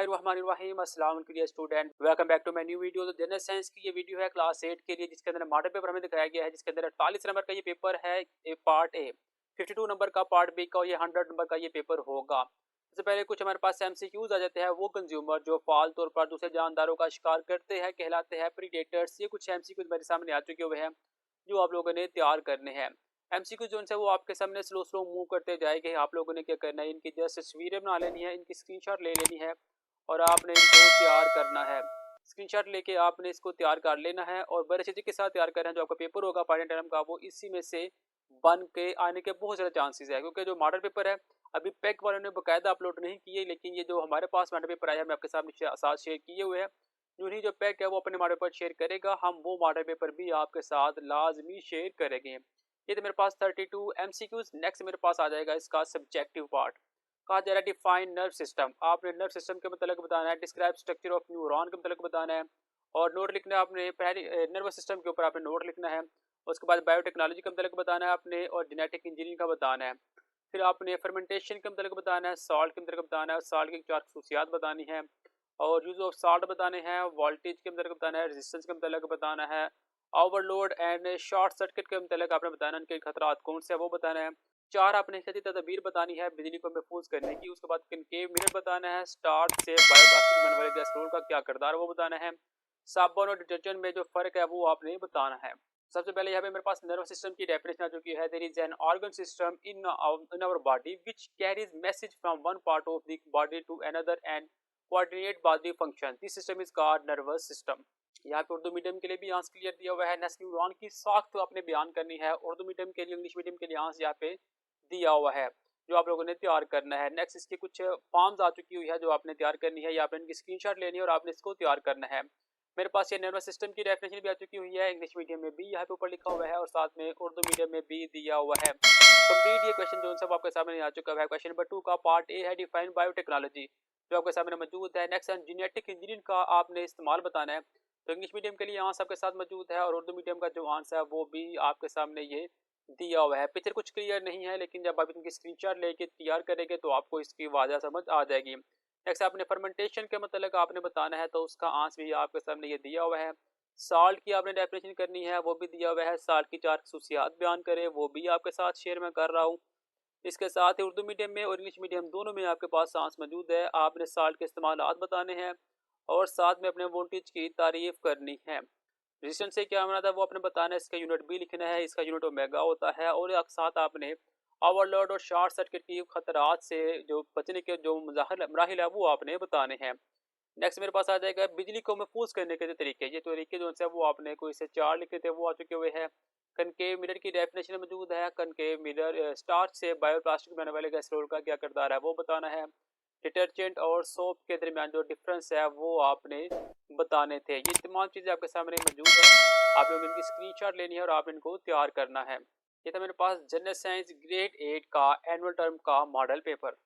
बिस्मिल्लाहिर्रहमानिर्रहीम। अस्सलाम वालेकुम dear student, welcome back to my new video. तो जनरल साइंस की ये वीडियो है क्लास 8 के लिए, जिसके अंदर मॉडल पेपर हमें दिखाया गया है, जिसके अंदर 48 नंबर का ये पेपर है। पार्ट ए 52 नंबर का, पार्ट बी का ये 100 नंबर का ये पेपर होगा। सबसे पहले कुछ हमारे पास एमसीक्यूज आ जाते हैं। वो कंज्यूमर जो फाल तौर पर दूसरे जानदारों का शिकार करते हैं कहलाते हैं प्रीडेटर्स। ये कुछ एमसीक्यूज मेरे सामने आ चुके हुए हैं जो आप लोगों ने तैयार करने हैं। एमसीक्यू जो है वो आपके सामने स्लो स्लो मूव करते जाएंगे। आप लोगों ने क्या करना है, इनकी जस्ट तस्वीरें बना लेनी है, इनकी स्क्रीनशॉट ले लेनी है और आपने इनको तैयार करना है। स्क्रीनशॉट लेके आपने इसको तैयार कर लेना है और बड़े अच्छे के साथ तैयार करना है। जो आपका पेपर होगा पार्ट टर्म का, वो इसी में से बन के आने के बहुत ज़्यादा चांसेस है, क्योंकि जो मॉडल पेपर है अभी पैक वालों ने बाकायदा अपलोड नहीं किए, लेकिन ये जो हमारे पास मॉडल पेपर आया है मैं आपके साथ शेयर किए हुए हैं। जो ही जो पैक है वो अपने मॉडल पेपर शेयर करेगा, हम वो मॉडल पेपर भी आपके साथ लाजमी शेयर करेंगे। ये तो मेरे पास 32 एमसीक्यूज। नेक्स्ट मेरे पास आ जाएगा इसका सब्जेक्टिव पार्ट। कहा जा रहा है डिफाइन नर्व सिस्टम। आपने नर्व सिस्टम के मतलब बताना है, डिस्क्राइब स्ट्रक्चर ऑफ न्यूरॉन के मतलब बताना है और नोट लिखना है आपने। पहली नर्वस सिस्टम के ऊपर आपने नोट लिखना है। उसके बाद बायोटेक्नोलॉजी का मतलब बताना है आपने और जेनेटिक इंजीनियरिंग का बताना है। फिर आपने फर्मेंटेशन के मतलब बताना है, सॉल्ट के मतलब बताना है, सॉल्ट की 4 खसूसियात बतानी है और यूज ऑफ सॉल्ट बताने हैं। वोल्टेज के मतलब बताना है, रेजिस्टेंस के मतलब बताना है, ओवरलोड एंड शॉर्ट सर्किट के मतलब आपने बताना है, उनके खतरा कौन से है वो बताना है। 4 आपने एहतियाती तदबीर बतानी है बिजली को महफूज करने की। उसके बाद कनकेव मिरर बताना है। स्टार्च से बायोप्लास्टिक बनने वाले गैस रोल का क्या किरदार है वो बताना है। साबुन और डिटर्जेंट में जो फ़र्क है वो आपने बताना है। सबसे पहले यहाँ पे मेरे पास नर्वस सिस्टम की डेफिनेशन आ चुकी है। There is an organ system in our body which carries message from one part of the body to another and coordinate body function. This system is called nervous system. यहाँ पे Urdu medium के लिए भी answer clear दिया हुआ है। Next neuron की साख्त तो आपने बयान करनी है। उर्दू मीडियम के लिए, इंग्लिश मीडियम के लिए आंसर यहाँ पे दिया हुआ है जो आप लोगों ने तैयार करना है। नेक्स्ट इसकी कुछ फॉर्म्स आ चुकी हुई है जो आपने तैयार करनी है, या आपने इनकी स्क्रीनशॉट लेनी है और आपने इसको तैयार करना है। मेरे पास ये नर्वस सिस्टम की डेफिनेशन भी आ चुकी हुई है, इंग्लिश मीडियम में भी यहाँ पे ऊपर लिखा हुआ है और साथ में उर्दू मीडियम में भी दिया हुआ है। कंप्लीट ये क्वेश्चन जो सब आपके सामने आ चुका है। क्वेश्चन नंबर 2 का पार्ट ए है डिफाइन बायोटेक्नोलॉजी, जो आपके सामने मौजूद है। नेक्स्ट जेनेटिक इंजीनियरिंग का आपने इस्तेमाल बताना है। तो इंग्लिश मीडियम के लिए आंसर आपके साथ मौजूद है और उर्दू मीडियम का जो आंसर है वो भी आपके सामने ये दिया हुआ है। पिक्चर कुछ क्लियर नहीं है, लेकिन जब आप इनकी स्क्रीनशॉट लेके तैयार करेंगे तो आपको इसकी वजह समझ आ जाएगी। नेक्स्ट आपने फर्मेंटेशन के मतलब आपने बताना है, तो उसका आंसर भी आपके सामने ये दिया हुआ है। साल्ट की आपने डेफिनेशन करनी है, वो भी दिया हुआ है। साल्ट की 4 खसूसियात बयान करें, वो भी आपके साथ शेयर मैं कर रहा हूँ। इसके साथ ही उर्दू मीडियम में और इंग्लिश मीडियम दोनों में आपके पास आंसर मौजूद है। आपने साल्ट के इस्तेमालात बताने हैं और साथ में अपने वोल्टेज की तारीफ करनी है। रेजिस्टेंस से क्या मना था वो आपने बताना है, इसका यूनिट भी लिखना है, इसका यूनिट ओमेगा होता है। और साथ आपने ओवरलोड और शॉर्ट सर्किट की खतरात से जो बचने के जो मराहिल है वो आपने बताने हैं। नेक्स्ट मेरे पास आ जाएगा बिजली को महफूज करने के जो तरीके। ये तरीके जो है वो आपने कोई से 4 लिखे थे वो आ चुके हुए हैं। कनकेव मिरर की डेफिनेशन मौजूद है। कनकेव मिरर स्टार्च से बायोप्लास्टिक बनने वाले गैस रोल का क्या किरदार है वो बताना है। डिटर्जेंट और सोप के दरमियान जो डिफरेंस है वो आपने बताने थे। ये तमाम चीज़ें आपके सामने मौजूद है। आप लोग इनकी स्क्रीनशॉट लेनी है और आप इनको तैयार करना है। ये था मेरे पास जनरल साइंस ग्रेड 8 का एनुअल टर्म का मॉडल पेपर।